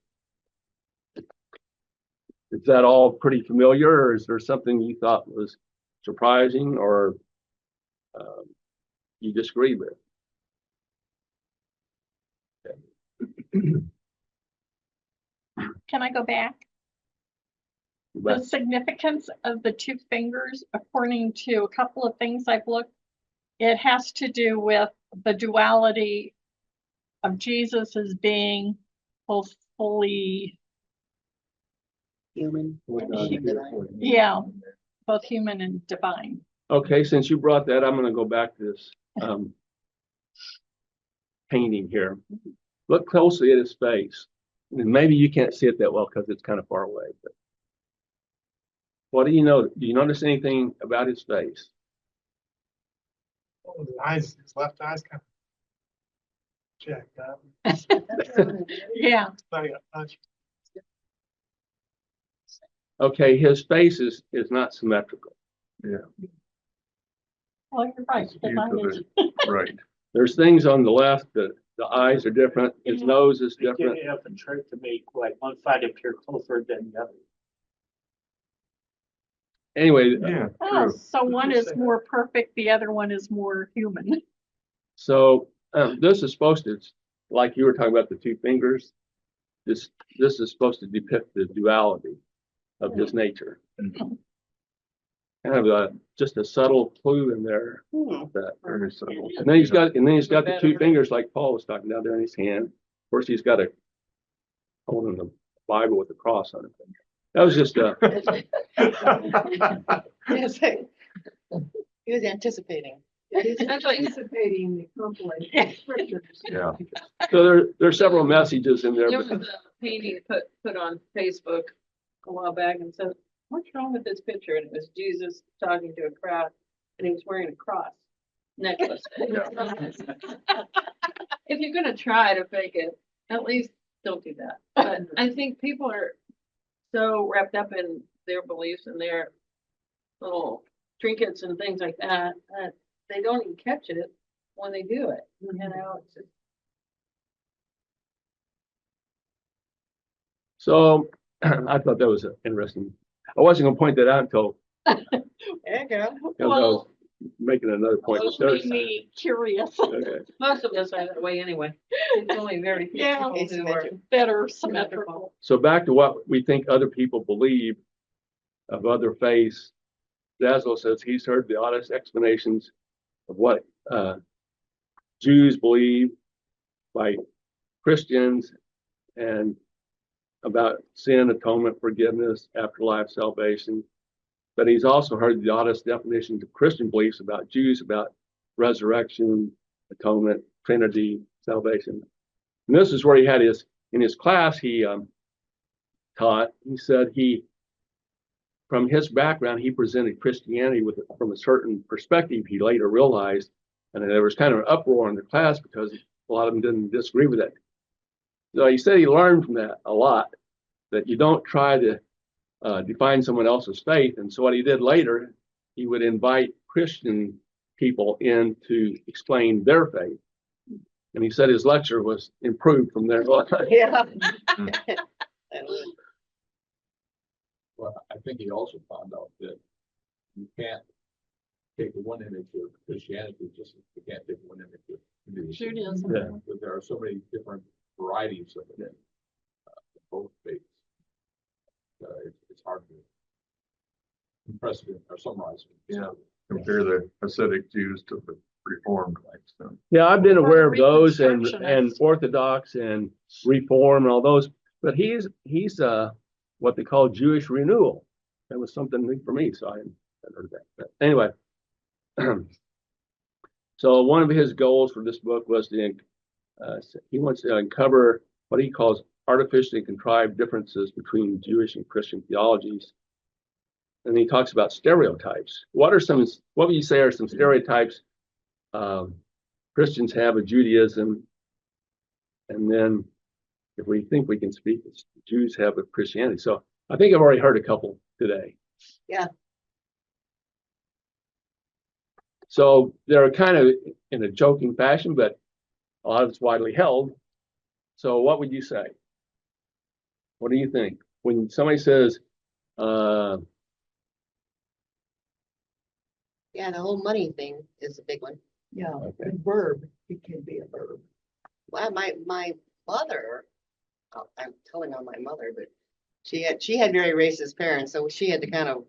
Is that all pretty familiar, or is there something you thought was surprising or you disagree with? Can I go back? The But significance of the 2 fingers, according to a couple of things I've looked, it has to do with the duality of Jesus as being both fully, Human. yeah, both human and divine. okay, since you brought that, I'm going to go back to this painting here. Look closely at his face. And maybe you can't see it that well because it's kind of far away. But what do you know? Do you notice anything about his face? Oh, his left eye's kind of checked up. Yeah, Not yet, not yet. Okay, his face is not symmetrical. well, you're right. The mine is- Right. There's things on the left that the eyes are different. His nose is They different. get it up and try to make like one side appear closer than the other. Anyway, Yeah, Oh, true. so one is more perfect, the other one is more human. so this is supposed to, like you were talking about the 2 fingers, this is supposed to depict the duality of his nature. Kind of just a subtle clue in there. That, Very subtle. and then he's got the 2 fingers like Paul was talking down there in his hand. Of course, he's got a holding the Bible with the cross on it. That was just He was anticipating. It's anticipating the compilation of scriptures. Yeah. so there's several messages in there. There was But a painting put on Facebook a while back and said, "What's wrong with this picture?" And it was Jesus talking to a crowd, and he was wearing a cross necklace. If you're gonna try to fake it, at least don't do that. But I think people are so wrapped up in their beliefs and their little trinkets and things like that, that they don't even catch it when they do it. You know, it's just, so I thought that was interesting. I wasn't going to point that out until There you go. I was making another point. Those make me curious. Okay. most of us are that way anyway. It's only very few Yeah. people who are Better symmetrical. So back to what we think other people believe of other faiths. Zaslow says he's heard the oddest explanations of what Jews believe by Christians and about sin, atonement, forgiveness, afterlife, salvation. But he's also heard the oddest definitions of Christian beliefs about Jews, about resurrection, atonement, Trinity, salvation. And this is where he had in his class, he taught, he said from his background, he presented Christianity from a certain perspective. He later realized, and there was kind of an uproar in the class because a lot of them didn't disagree with it. So he said he learned from that a lot, that you don't try to define someone else's faith. And so what he did later, he would invite Christian people in to explain their faith. And he said his lecture was improved from there on. Yeah. Well, I think he also found out that you can't take one image of Christianity, just you can't take one image of Judaism. Judaism. Yeah. But there are so many different varieties of it, both faiths. It's hard to compress it or summarize it. Yeah. Compare the Hasidic Jews to the Reformed ones. Yeah, I've been Or aware of the those and Reconstructionists. Orthodox and Reform and all those, but he's what they call Jewish renewal. That was something new for me, so I hadn't heard that. But anyway, so one of his goals for this book was he wants to uncover what he calls artificially contrived differences between Jewish and Christian theologies. And he talks about stereotypes. What would you say are some stereotypes Christians have of Judaism? And then if we think we can speak, Jews have of Christianity. So I think I've already heard a couple today. Yeah. So they're kind of in a joking fashion, but a lot of it's widely held. So what would you say? What do you think? When somebody says, Yeah, the whole money thing is a big one. Yeah, Okay. a verb, it can be a verb. Well, my mother, I'm telling on my mother, but she had very racist parents, so she had to kind of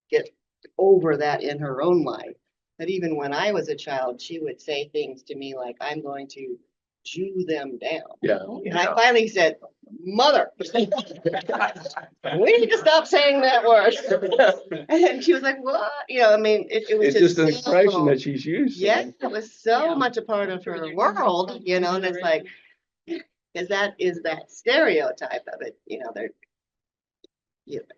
get over that in her own life. But even when I was a child, she would say things to me like, "I'm going to Jew them down." yeah, And I finally said, "Mother, we need to stop saying that word." And she was like, "What?" I mean, it was it's just an so- expression that she's used. Yes, it was so Yeah. much a part of her world, and it's like, is that stereotype of it,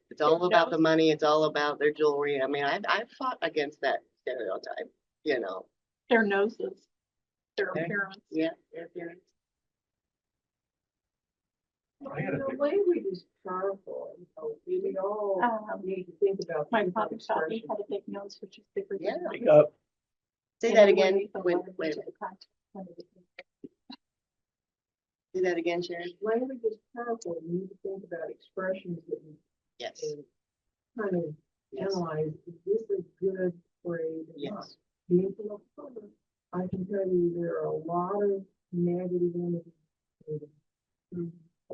it's all about the money, it's all about their jewelry. I mean, I've fought against that stereotype, Their noses, their Okay. appearance. yeah, their appearance. I had a The big- language is powerful, we all need to think about. My things like father thought he expression. had a big nose, which is bigger than. Yeah. yours. Speak up. Say And that the again, way the wait, language wait, of the context of it. say that again, Sharon. Language is powerful, you need to think about expressions that you Yes, can kind of yes, analyze, is this a good phrase or not? yes. Being from a color, I can tell you there are a lot of negative images.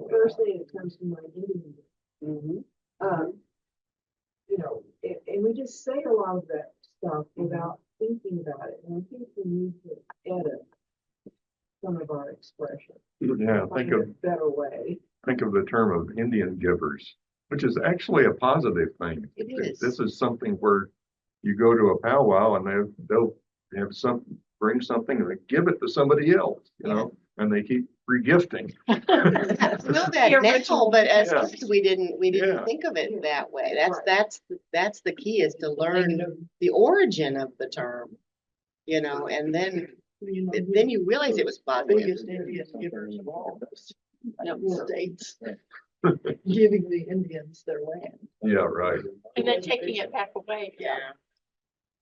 First thing that comes to mind, Indian. Mhm. And we just say a lot of that stuff without thinking about it, and I think we need to edit some of our expressions. Yeah, Find a better way. think of the term of Indian givers, which is actually a positive thing. It is. This is something where you go to a powwow and they'll have bring something and they give it to somebody else, and they keep regifting. I know that The now, original. but as Yeah. kids, we didn't Yeah. think of it that way. Right. That's the key, is to learn the origin of the term, and then you realize it was positive. Biggest Indian givers of all this. States giving the Indians their land. Yeah, right. And then taking it back away. Yeah.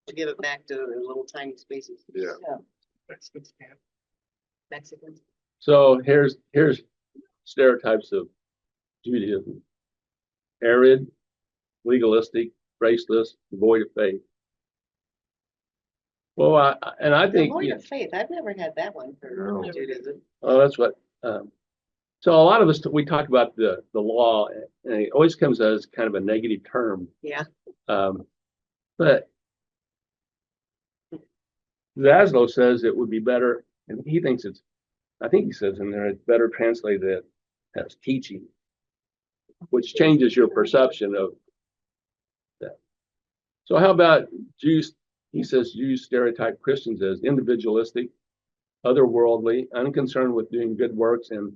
To give it back to the little tiny spaces. Yeah. Mexican stamp. Mexicans. So here's stereotypes of Judaism: arid, legalistic, graceless, devoid of faith. Well, I think, Devoid of faith. I've never had that one for No. Judaism. well, that's what. So a lot of us, we talk about the law, and it always comes as kind of a negative term. Yeah. But Zaslow says it would be better, and he thinks I think he says in there, it's better translated as teaching, which changes your perception of that. So how about Jews? He says Jews stereotype Christians as individualistic, otherworldly, unconcerned with doing good works, and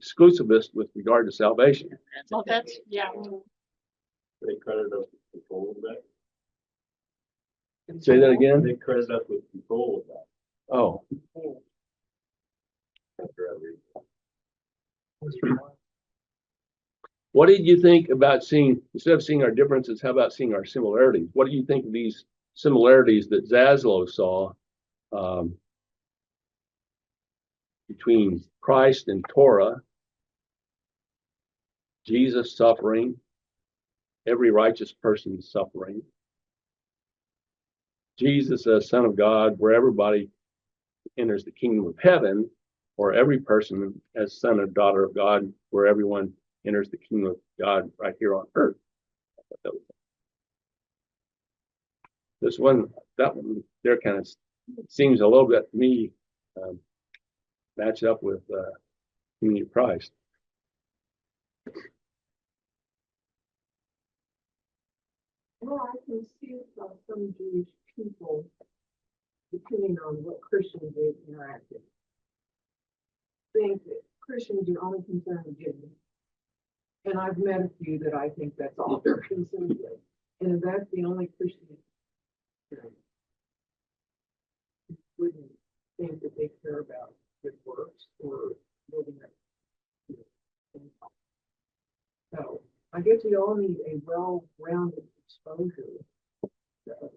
exclusivist with regard to salvation. Well, that's, yeah. They credit us with control of that. Say that again? They credit us with control of that. Oh, what did you think about instead of seeing our differences, how about seeing our similarities? What do you think of these similarities that Zaslow saw between Christ and Torah, Jesus suffering, every righteous person suffering, Jesus as Son of God, where everybody enters the kingdom of heaven, or every person as son or daughter of God, where everyone enters the kingdom of God right here on earth. This one, that one, there kind of seems a little bit to me match up with community of Christ. Well, I can see some Jewish people, depending on what Christians they interact with, think that Christians are only concerned with giving. And I've met a few that I think that's all they're concerned with. And if that's the only Christian, wouldn't think that they care about good works or building up. So I guess we all need a well-rounded exposure to others.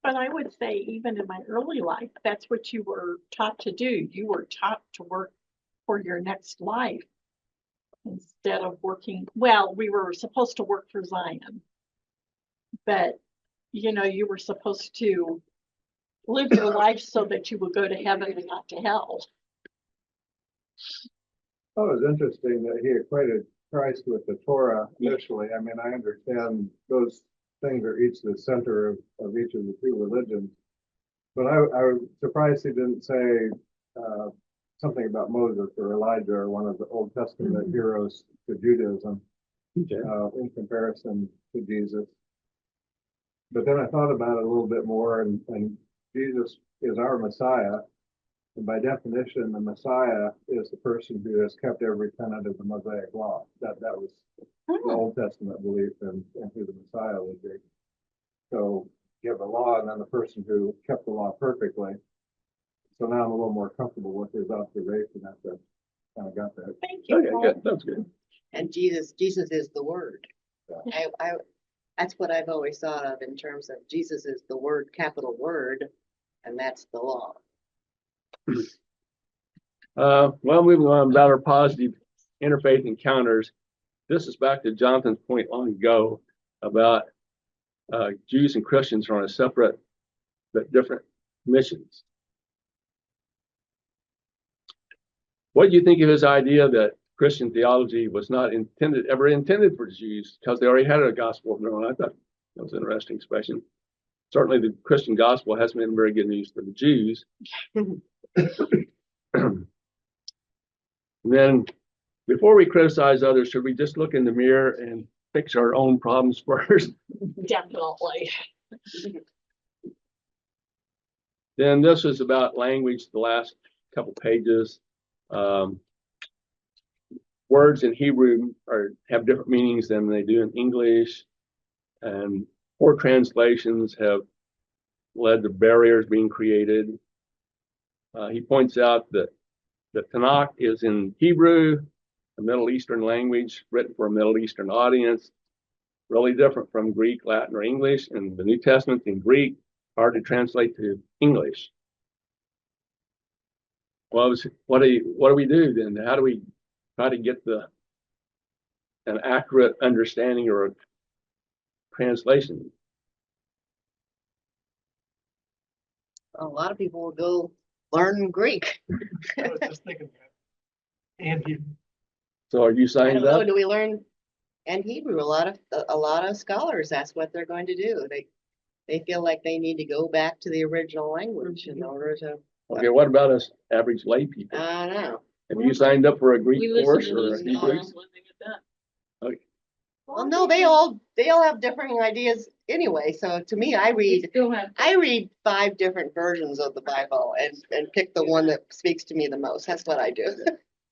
But I would say even in my early life, that's what you were taught to do. You were taught to work for your next life instead of working. Well, we were supposed to work for Zion, but you were supposed to live your life so that you would go to heaven and not to hell. Oh, it was interesting that he equated Christ with the Torah initially. I mean, I understand those things are each the center of each of the two religions. But I was surprised he didn't say something about Moses or Elijah or one of the Old Testament heroes to Judaism in comparison to Jesus. But then I thought about it a little bit more, and Jesus is our Messiah. And by definition, the Messiah is the person who has kept every tenet of the Mosaic law. That was the Old Testament belief in who the Messiah would be. So you have the law and then the person who kept the law perfectly. So now I'm a little more comfortable with his observation after I kind of got that. Thank you. Okay, good. That's good. And Jesus is the word. That's what I've always thought of in terms of Jesus is the word, capital word, and that's the law. Well, moving on about our positive interfaith encounters. This is back to Jonathan's point long ago about Jews and Christians are on a separate but different missions. What do you think of his idea that Christian theology was not ever intended for Jews because they already had a gospel of their own? I thought that was an interesting expression. Certainly the Christian gospel hasn't been very good news for the Jews. And then before we criticize others, should we just look in the mirror and fix our own problems first? Definitely. Then this is about language, the last couple pages. Words in Hebrew have different meanings than they do in English, and poor translations have led to barriers being created. He points out that the Tanakh is in Hebrew, a Middle Eastern language written for a Middle Eastern audience, really different from Greek, Latin, or English, and the New Testament in Greek, hard to translate to English. Well, what do we do then? How do we try to get an accurate understanding or a translation? A lot of people will go learn Greek. I was just thinking that. And he, So are you I signed don't know, up? do we learn and Hebrew? A lot of scholars, that's what they're going to do. they feel like they need to go back to the original language in order to, Okay, what about us average lay people? I don't know. Have you signed up for a Greek We course listen to or those a songs Hebrew? when they get done. Well, no, they all have differing ideas anyway. So to me, I We still have. read 5 different versions of the Bible and pick the one that speaks to me the most. That's what I do.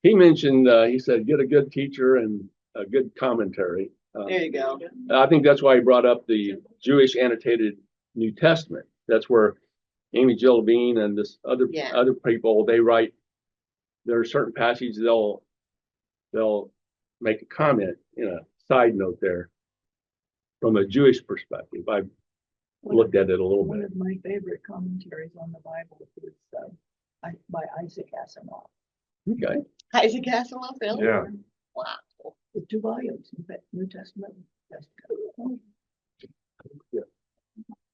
He mentioned, he said, get a good teacher and a good commentary. There you go. I think that's why he brought up the Jewish annotated New Testament. That's where Amy Jill Levine and this other people, they write, there are certain passages they'll make a comment, side note there from a Jewish perspective. I've looked at it a little One bit. of my favorite commentaries on the Bible is by Isaac Asimov. Okay. Isaac Asimov, really? Yeah. Wow. The 2 volumes, New Testament.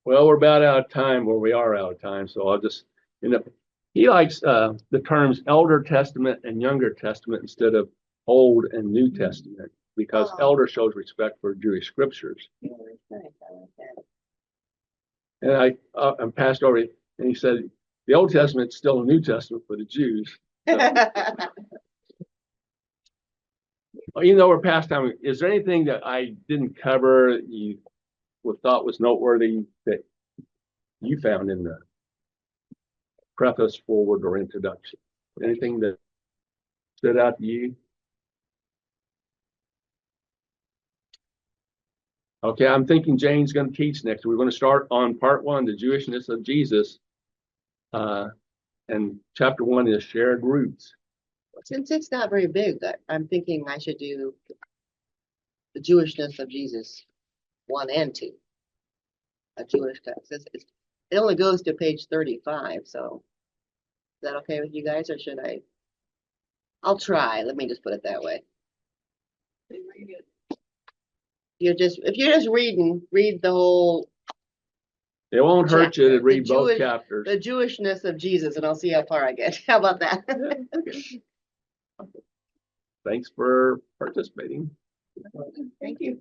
Well, we're about out of time, or we are out of time, so I'll just, he likes the terms Elder Testament and Younger Testament instead of Old and New Testament, because Oh. elder shows respect for Jewish scriptures. Yeah, that's nice. I like And I'm passed over, and he said, the Old Testament's still a New Testament for the Jews. that. Well, we're past time. Is there anything that I didn't cover you thought was noteworthy that you found in the preface, forward, or introduction? Anything that stood out to you? Okay, I'm thinking Jane's going to teach next. We're going to start on part 1, the Jewishness of Jesus. And chapter 1 is shared roots. Since it's not very big, I'm thinking I should do the Jewishness of Jesus 1 and 2. A Jewish text. It only goes to page 35, so is that okay with you guys, or should I? I'll try. Let me just put it that way. They read it. If you're just reading, read the whole, It won't hurt you to Chapter, read the both Jewish- chapters. the Jewishness of Jesus, and I'll see how far I get. How about that? Thanks for participating. Thank you.